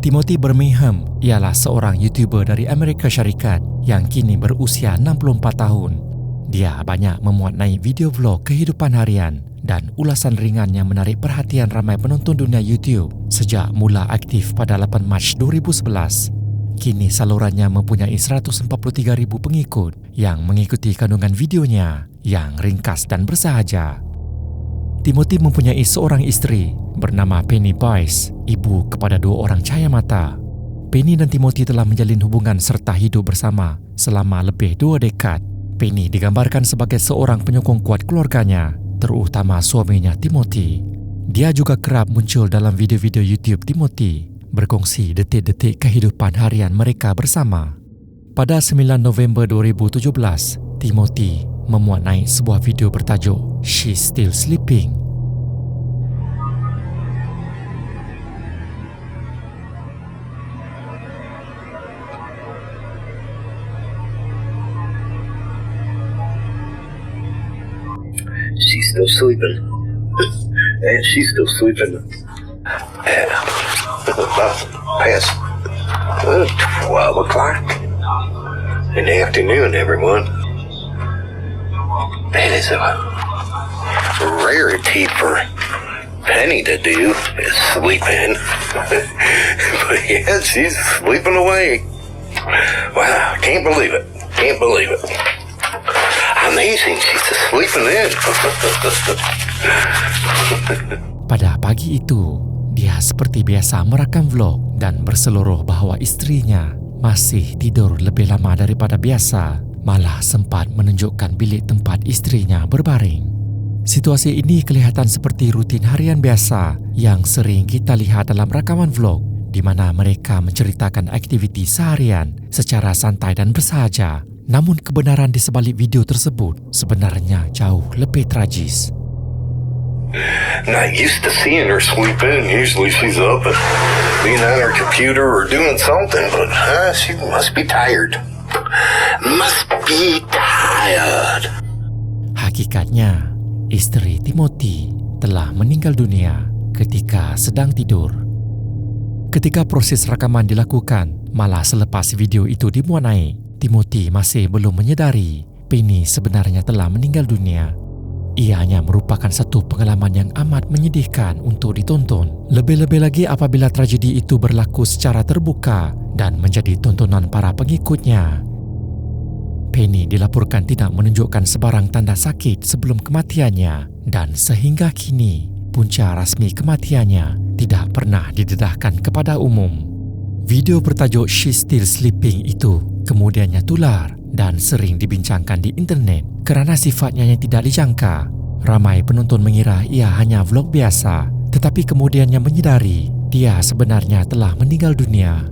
Timothy Birmingham ialah seorang YouTuber dari Amerika Syarikat yang kini berusia 64 tahun. Dia banyak memuat naik video vlog kehidupan harian dan ulasan ringan yang menarik perhatian ramai penonton dunia YouTube sejak mula aktif pada 8 Mac 2011. Kini salurannya mempunyai 143,000 pengikut yang mengikuti kandungan videonya yang ringkas dan bersahaja. Timothy mempunyai seorang isteri bernama Penny Boyce, ibu kepada 2 orang cahaya mata. Penny dan Timothy telah menjalin hubungan serta hidup bersama selama lebih 2 dekad. Penny digambarkan sebagai seorang penyokong kuat keluarganya, terutama suaminya Timothy. Dia juga kerap muncul dalam video-video YouTube Timothy, berkongsi detik-detik kehidupan harian mereka bersama. Pada 9 November 2017, Timothy memuat naik sebuah video bertajuk She's Still Sleeping. She's still sleeping. And she's still sleeping. Past 12 o'clock in the afternoon, everyone. That is a rarity for Penny to do, is sleeping. But yeah, she's sleeping away. Wow, can't believe it. Can't believe it. Amazing, she's just sleeping in. Pada pagi itu, dia seperti biasa merakam vlog dan berseluruh bahawa istrinya masih tidur lebih lama daripada biasa, malah sempat menunjukkan bilik tempat istrinya berbaring. Situasi ini kelihatan seperti rutin harian biasa yang sering kita lihat dalam rakaman vlog, di mana mereka menceritakan aktiviti seharian secara santai dan bersahaja. Namun kebenaran di sebalik video tersebut sebenarnya jauh lebih tragis. Not used to seeing her sleeping. Usually she's up and being on her computer or doing something, but she must be tired. Must be tired. Hakikatnya, istri Timothy telah meninggal dunia ketika sedang tidur. Ketika proses rakaman dilakukan, malah selepas video itu dimuat naik, Timothy masih belum menyedari Penny sebenarnya telah meninggal dunia. Ianya merupakan satu pengalaman yang amat menyedihkan untuk ditonton. Lebih-lebih lagi apabila tragedi itu berlaku secara terbuka dan menjadi tontonan para pengikutnya. Penny dilaporkan tidak menunjukkan sebarang tanda sakit sebelum kematiannya dan sehingga kini punca rasmi kematiannya tidak pernah didedahkan kepada umum. Video bertajuk She's Still Sleeping itu kemudiannya tular dan sering dibincangkan di internet kerana sifatnya yang tidak dijangka. Ramai penonton mengira ia hanya vlog biasa, tetapi kemudiannya menyedari dia sebenarnya telah meninggal dunia.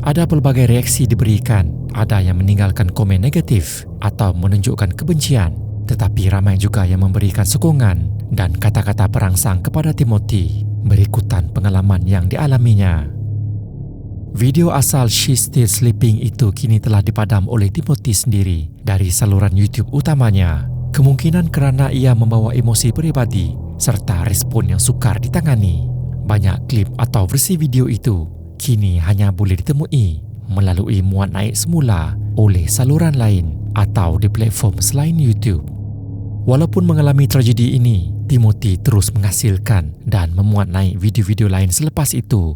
Ada pelbagai reaksi diberikan, ada yang meninggalkan komen negatif atau menunjukkan kebencian, tetapi ramai juga yang memberikan sokongan dan kata-kata perangsang kepada Timothy berikutan pengalaman yang dialaminya. Video asal She's Still Sleeping itu kini telah dipadam oleh Timothy sendiri dari saluran YouTube utamanya. Kemungkinan kerana ia membawa emosi peribadi serta respon yang sukar ditangani. Banyak klip atau versi video itu kini hanya boleh ditemui melalui muat naik semula oleh saluran lain atau di platform selain YouTube. Walaupun mengalami tragedi ini, Timothy terus menghasilkan dan memuat naik video-video lain selepas itu.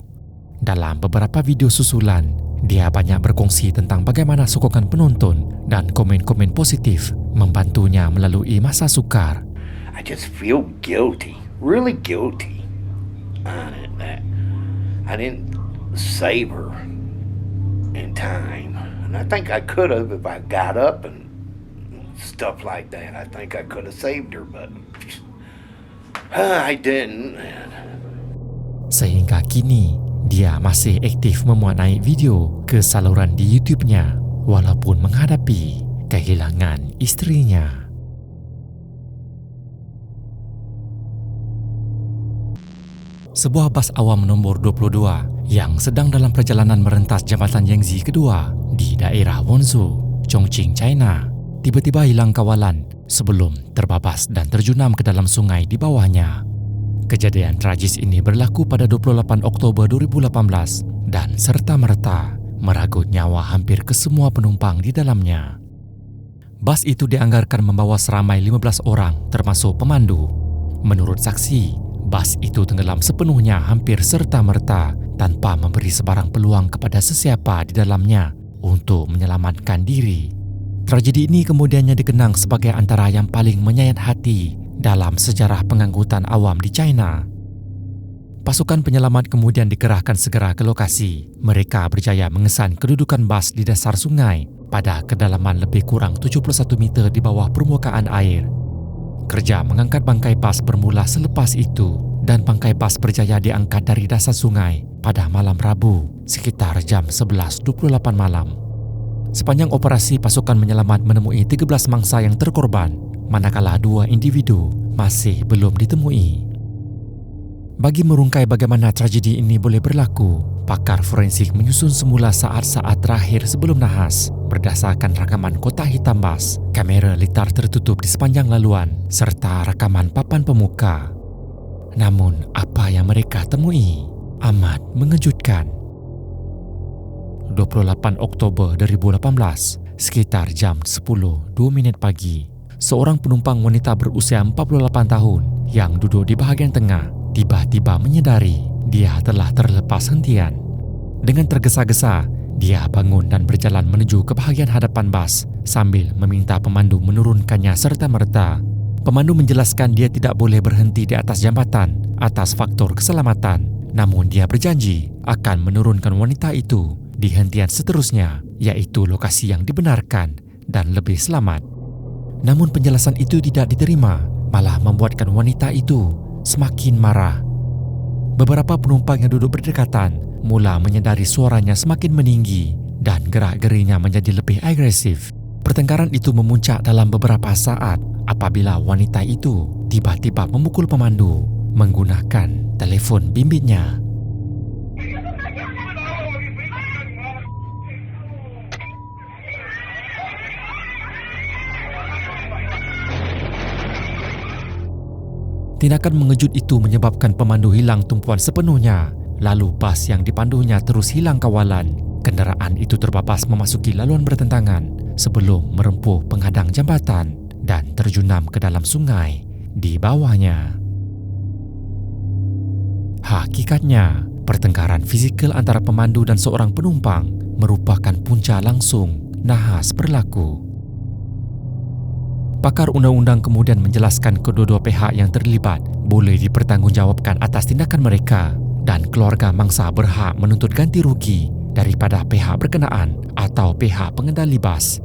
Dalam beberapa video susulan, dia banyak berkongsi tentang bagaimana sokongan penonton dan komen-komen positif membantunya melalui masa sukar. I just feel guilty, really guilty. I didn't save her in time. And I think I could have if I got up and stuff like that. I think I could have saved her, but I didn't. Sehingga kini, dia masih aktif memuat naik video ke saluran di YouTube-nya walaupun menghadapi kehilangan isterinya. Sebuah bas awam nombor 22 yang sedang dalam perjalanan merentas jambatan Yangtze kedua di daerah Wenzhou, Chongqing, China, tiba-tiba hilang kawalan sebelum terbabas dan terjunam ke dalam sungai di bawahnya. Kejadian tragis ini berlaku pada 28 Oktober 2018 dan serta-merta merenggut nyawa hampir kesemua penumpang di dalamnya. Bas itu dianggarkan membawa seramai 15 orang termasuk pemandu. Menurut saksi, bas itu tenggelam sepenuhnya hampir serta-merta tanpa memberi sebarang peluang kepada sesiapa di dalamnya untuk menyelamatkan diri. Tragedi ini kemudiannya dikenang sebagai antara yang paling menyayat hati dalam sejarah pengangkutan awam di China. Pasukan penyelamat kemudian dikerahkan segera ke lokasi. Mereka berjaya mengesan kedudukan bas di dasar sungai pada kedalaman lebih kurang 71 meter di bawah permukaan air. Kerja mengangkat bangkai bas bermula selepas itu dan bangkai bas berjaya diangkat dari dasar sungai pada malam Rabu sekitar jam 11.28 malam. Sepanjang operasi, pasukan menyelamat menemui 13 mangsa yang terkorban, manakala 2 individu masih belum ditemui. Bagi merungkai bagaimana tragedi ini boleh berlaku, pakar forensik menyusun semula saat-saat terakhir sebelum nahas berdasarkan rakaman kotak hitam bas, kamera litar tertutup di sepanjang laluan serta rakaman papan pemuka. Namun, apa yang mereka temui amat mengejutkan. 28 Oktober 2018, sekitar jam 10.02 pagi, seorang penumpang wanita berusia 48 tahun yang duduk di bahagian tengah tiba-tiba menyadari dia telah terlepas hentian. Dengan tergesa-gesa, dia bangun dan berjalan menuju ke bahagian hadapan bas sambil meminta pemandu menurunkannya serta-merta. Pemandu menjelaskan dia tidak boleh berhenti di atas jambatan atas faktor keselamatan, namun dia berjanji akan menurunkan wanita itu di hentian seterusnya, yaitu lokasi yang dibenarkan dan lebih selamat. Namun penjelasan itu tidak diterima, malah membuatkan wanita itu semakin marah. Beberapa penumpang yang duduk berdekatan mula menyadari suaranya semakin meninggi dan gerak-gerinya menjadi lebih agresif. Pertengkaran itu memuncak dalam beberapa saat apabila wanita itu tiba-tiba memukul pemandu menggunakan telefon bimbitnya. Tindakan mengejut itu menyebabkan pemandu hilang tumpuan sepenuhnya, lalu bas yang dipandunya terus hilang kawalan. Kenderaan itu terbabas memasuki laluan bertentangan sebelum merempuh penghadang jambatan dan terjunam ke dalam sungai di bawahnya. Hakikatnya, pertengkaran fizikal antara pemandu dan seorang penumpang merupakan punca langsung nahas berlaku. Pakar undang-undang kemudian menjelaskan kedua-dua pihak yang terlibat boleh dipertanggungjawabkan atas tindakan mereka dan keluarga mangsa berhak menuntut ganti rugi daripada pihak berkenaan atau pihak pengendali bas.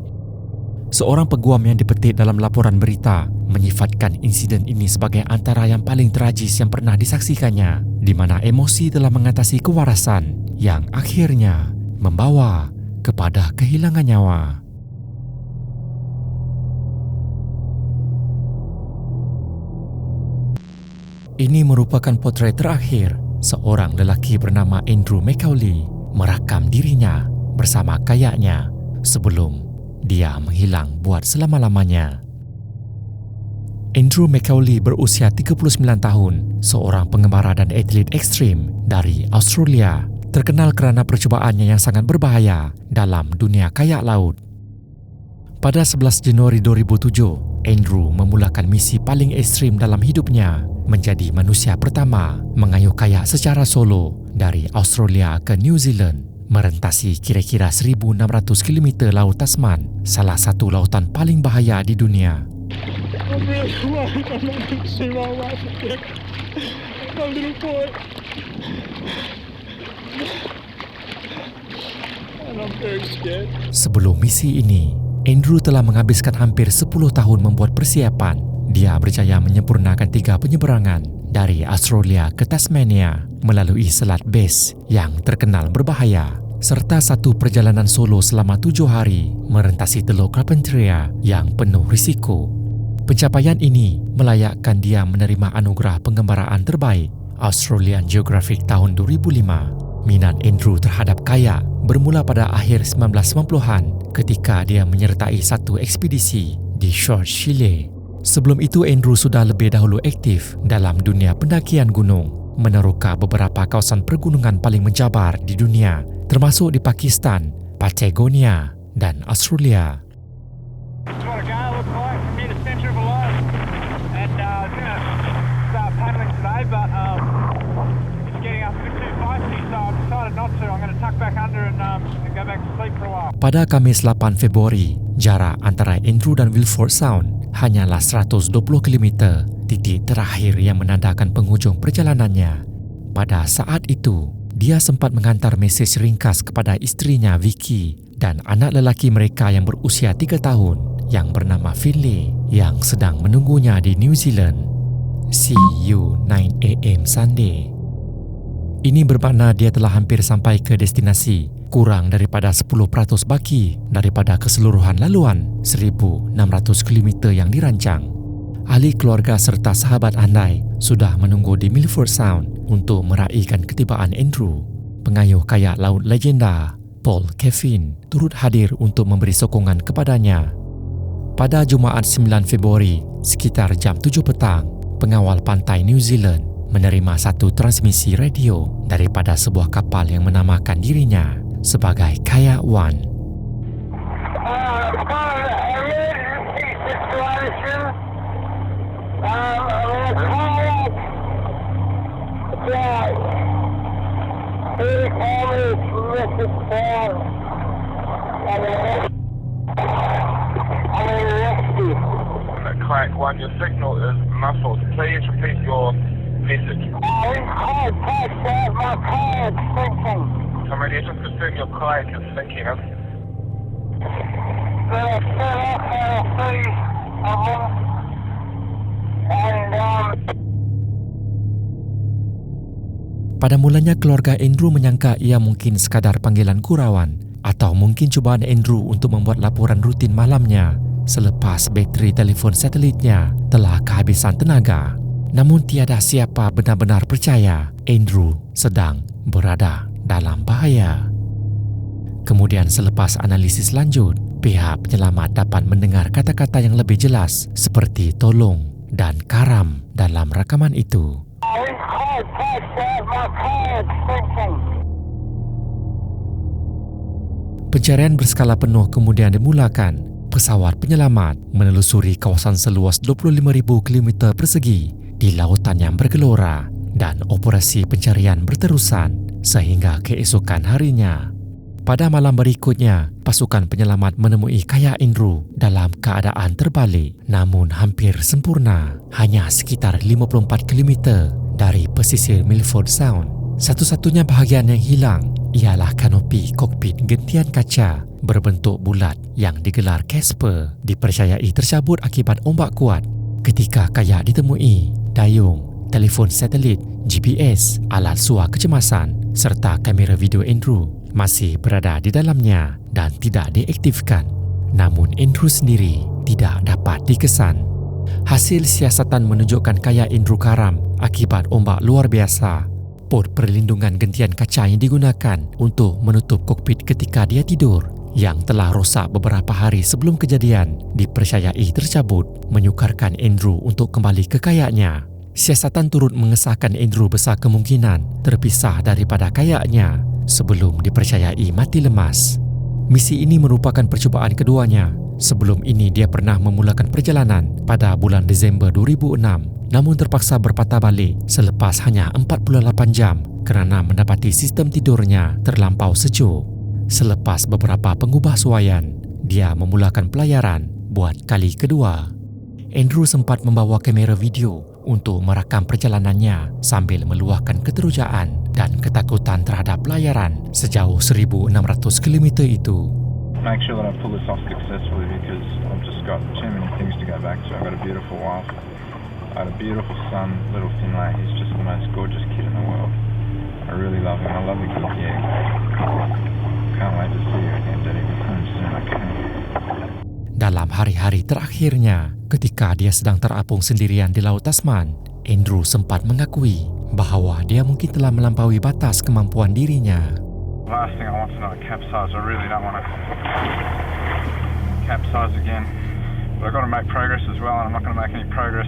Seorang peguam yang dipetik dalam laporan berita menyifatkan insiden ini sebagai antara yang paling tragis yang pernah disaksikannya, di mana emosi telah mengatasi kewarasan yang akhirnya membawa kepada kehilangan nyawa. Ini merupakan potret terakhir seorang lelaki bernama Andrew Macaulay merakam dirinya bersama kayaknya sebelum dia menghilang buat selama-lamanya. Andrew Macaulay berusia 39 tahun, seorang pengembara dan atlet ekstrim dari Australia, terkenal kerana percubaannya yang sangat berbahaya dalam dunia kayak laut. Pada 11 Januari 2007, Andrew memulakan misi paling ekstrim dalam hidupnya, menjadi manusia pertama mengayuh kayak secara solo dari Australia ke New Zealand, merentasi kira-kira 1,600 km Laut Tasman, salah satu lautan paling bahaya di dunia. Sebelum misi ini, Andrew telah menghabiskan hampir 10 tahun membuat persiapan. Dia berjaya menyempurnakan 3 penyeberangan dari Australia ke Tasmania melalui Selat Bass yang terkenal berbahaya, serta 1 perjalanan solo selama 7 hari merentasi Teluk Carpentaria yang penuh risiko. Pencapaian ini melayakkan dia menerima anugerah pengembaraan terbaik Australian Geographic tahun 2005. Minat Andrew terhadap kayak bermula pada akhir 1990-an ketika dia menyertai satu ekspedisi di Short Chile. Sebelum itu, Andrew sudah lebih dahulu aktif dalam dunia pendakian gunung, meneroka beberapa kawasan pergunungan paling mencabar di dunia, termasuk di Pakistan, Patagonia dan Australia. Pada Khamis 8 Februari, jarak antara Andrew dan Milford Sound hanyalah 120 km, titik terakhir yang menandakan penghujung perjalanannya. Pada saat itu, dia sempat menghantar mesej ringkas kepada isterinya Vicky dan anak lelaki mereka yang berusia 3 tahun yang bernama Finlay yang sedang menunggunya di New Zealand. See you 9 AM Sunday. Ini bermakna dia telah hampir sampai ke destinasi, kurang daripada 10% baki daripada keseluruhan laluan 1,600 km yang dirancang. Ahli keluarga serta sahabat andai sudah menunggu di Milford Sound untuk meraihkan ketibaan Andrew. Pengayuh kayak laut legenda Paul Kevin turut hadir untuk memberi sokongan kepadanya. Pada Jumaat 9 Februari, sekitar jam 7 petang, pengawal pantai New Zealand menerima satu transmisi radio daripada sebuah kapal yang menamakan dirinya sebagai Kayak One. Kayak One, your signal is muffled. Please repeat your message. Somebody just confirm your kayak is sinking. Pada mulanya keluarga Andrew menyangka ia mungkin sekadar panggilan gurauan atau mungkin cubaan Andrew untuk membuat laporan rutin malamnya selepas bateri telefon satelitnya telah kehabisan tenaga. Namun tiada siapa benar-benar percaya Andrew sedang berada dalam bahaya. Kemudian selepas analisis lanjut, pihak penyelamat dapat mendengar kata-kata yang lebih jelas seperti tolong dan karam dalam rakaman itu. Pencarian berskala penuh kemudian dimulakan. Pesawat penyelamat menelusuri kawasan seluas 25,000 km persegi di lautan yang bergelora dan operasi pencarian berterusan sehingga keesokan harinya. Pada malam berikutnya, pasukan penyelamat menemui Kayak Andrew dalam keadaan terbalik namun hampir sempurna, hanya sekitar 54 km dari pesisir Milford Sound. Satu-satunya bahagian yang hilang ialah kanopi kokpit gentian kaca berbentuk bulat yang digelar Casper, dipercayai tercabut akibat ombak kuat. Ketika Kayak ditemui, dayung, telefon satelit, GPS, alat suar kecemasan serta kamera video Andrew masih berada di dalamnya dan tidak diaktifkan. Namun Andrew sendiri tidak dapat dikesan. Hasil siasatan menunjukkan Kayak Andrew karam akibat ombak luar biasa. Pod perlindungan gentian kaca yang digunakan untuk menutup kokpit ketika dia tidur yang telah rosak beberapa hari sebelum kejadian dipercayai tercabut, menyukarkan Andrew untuk kembali ke kayaknya. Siasatan turut mengesahkan Andrew besar kemungkinan terpisah daripada kayaknya sebelum dipercayai mati lemas. Misi ini merupakan percubaan keduanya. Sebelum ini dia pernah memulakan perjalanan pada bulan Disember 2006 namun terpaksa berpatah balik selepas hanya 48 jam kerana mendapati sistem tidurnya terlampau sejuk. Selepas beberapa pengubahsuaian, dia memulakan pelayaran buat kali kedua. Andrew sempat membawa kamera video untuk merakam perjalanannya sambil meluahkan keterujaan dan ketakutan terhadap pelayaran sejauh 1,600 km itu. Make sure that I pull this off successfully because I've just got too many things to go back to. I've got a beautiful wife. I had a beautiful son, little Finlay. He's just the most gorgeous kid in the world. I really love him. I love you, kid. Yeah. Can't wait to see you again, Daddy. We'll come soon, okay? Dalam hari-hari terakhirnya, ketika dia sedang terapung sendirian di Laut Tasman, Andrew sempat mengakui bahawa dia mungkin telah melampaui batas kemampuan dirinya. Last thing I want to know, capsize. I really don't want to capsize again. But I've got to make progress as well, and I'm not going to make any progress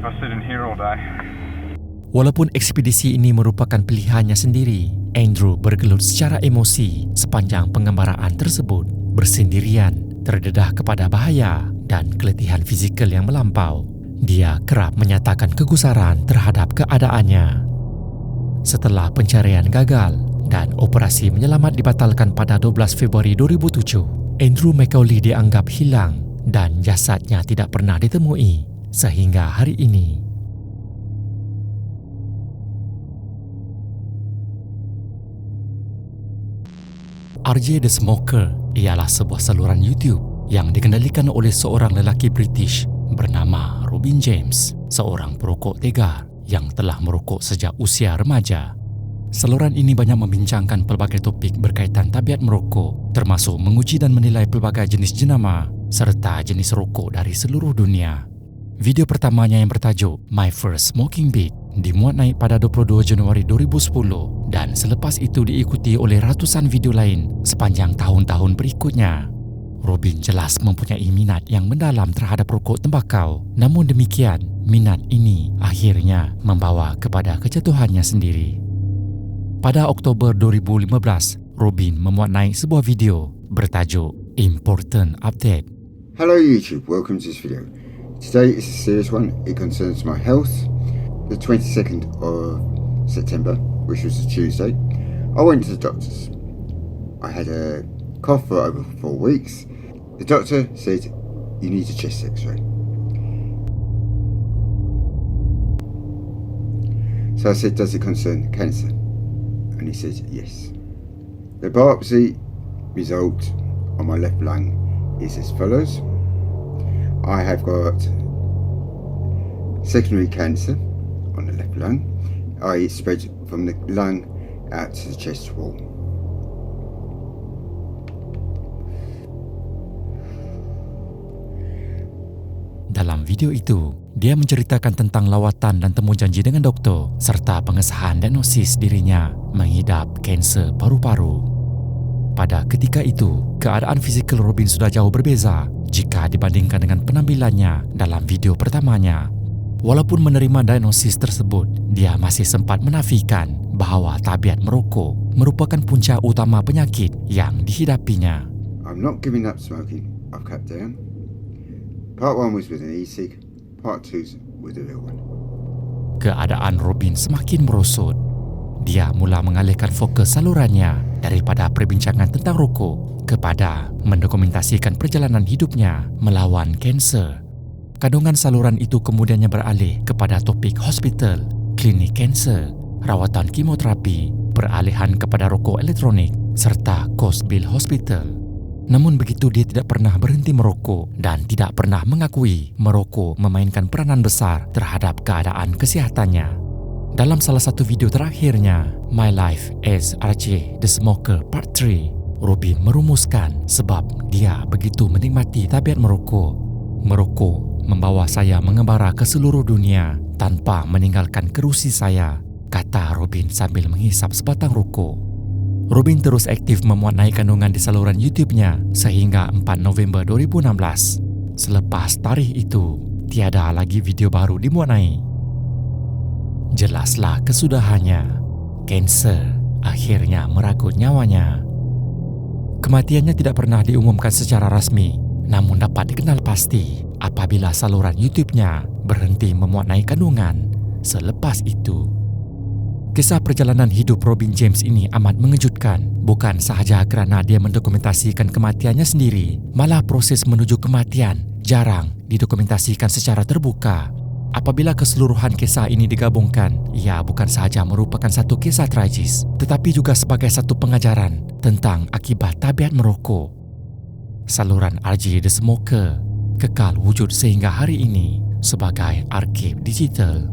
if I sit in here all day. Walaupun ekspedisi ini merupakan pilihannya sendiri, Andrew bergelut secara emosi sepanjang pengembaraan tersebut, bersendirian, terdedah kepada bahaya dan keletihan fizikal yang melampau. Dia kerap menyatakan kegusaran terhadap keadaannya. Setelah pencarian gagal dan operasi menyelamat dibatalkan pada 12 Februari 2007, Andrew Macaulay dianggap hilang dan jasadnya tidak pernah ditemui sehingga hari ini. RJ The Smoker ialah sebuah saluran YouTube yang dikendalikan oleh seorang lelaki British bernama Robin James, seorang perokok tegar yang telah merokok sejak usia remaja. Saluran ini banyak membincangkan pelbagai topik berkaitan tabiat merokok, termasuk menguji dan menilai pelbagai jenis jenama serta jenis rokok dari seluruh dunia. Video pertamanya yang bertajuk My First Smoking Beat dimuat naik pada 22 Januari 2010 dan selepas itu diikuti oleh ratusan video lain sepanjang tahun-tahun berikutnya. Robin jelas mempunyai minat yang mendalam terhadap rokok tembakau. Namun demikian, minat ini akhirnya membawa kepada kejatuhannya sendiri. Pada Oktober 2015, Robin memuat naik sebuah video bertajuk Important Update. Hello YouTube, welcome to this video. Today is a serious one. It concerns my health. The 22nd of September, which was a Tuesday, I went to the doctors. I had a cough for over 4 weeks. The doctor said, you need a chest x-ray. So I said, does it concern cancer? And he said, yes. The biopsy result on my left lung is as follows. I have got secondary cancer on the left lung. I spread from the lung out to the chest wall. Dalam video itu, dia menceritakan tentang lawatan dan temu janji dengan doktor serta pengesahan diagnosis dirinya mengidap kanser paru-paru. Pada ketika itu, keadaan fizikal Robin sudah jauh berbeza jika dibandingkan dengan penampilannya dalam video pertamanya. Walaupun menerima diagnosis tersebut, dia masih sempat menafikan bahawa tabiat merokok merupakan punca utama penyakit yang dihidapinya. I'm not giving up smoking. I've cut down. Part 1 was with an e-cig, part 2 with a real one. Keadaan Robin semakin merosot. Dia mula mengalihkan fokus salurannya daripada perbincangan tentang rokok kepada mendokumentasikan perjalanan hidupnya melawan kanser. Kandungan saluran itu kemudiannya beralih kepada topik hospital, klinik kanser, rawatan kemoterapi, peralihan kepada rokok elektronik serta kos bil hospital. Namun begitu, dia tidak pernah berhenti merokok dan tidak pernah mengakui merokok memainkan peranan besar terhadap keadaan kesihatannya. Dalam salah satu video terakhirnya, My Life as RJ The Smoker Part 3, Robin merumuskan sebab dia begitu menikmati tabiat merokok. Merokok membawa saya mengembara ke seluruh dunia tanpa meninggalkan kerusi saya, kata Robin sambil menghisap sebatang rokok. Robin terus aktif memuat naik kandungan di saluran YouTube-nya sehingga 4 November 2016. Selepas tarikh itu, tiada lagi video baru dimuat naik. Jelaslah kesudahannya. Kanser akhirnya merenggut nyawanya. Kematiannya tidak pernah diumumkan secara rasmi, namun dapat dikenal pasti apabila saluran YouTube-nya berhenti memuat naik kandungan. Selepas itu, kisah perjalanan hidup Robin James ini amat mengejutkan, bukan sahaja kerana dia mendokumentasikan kematiannya sendiri, malah proses menuju kematian jarang didokumentasikan secara terbuka. Apabila keseluruhan kisah ini digabungkan, ia bukan sahaja merupakan satu kisah tragis, tetapi juga sebagai satu pengajaran tentang akibat tabiat merokok. Saluran RJ The Smoker kekal wujud sehingga hari ini sebagai arsip digital.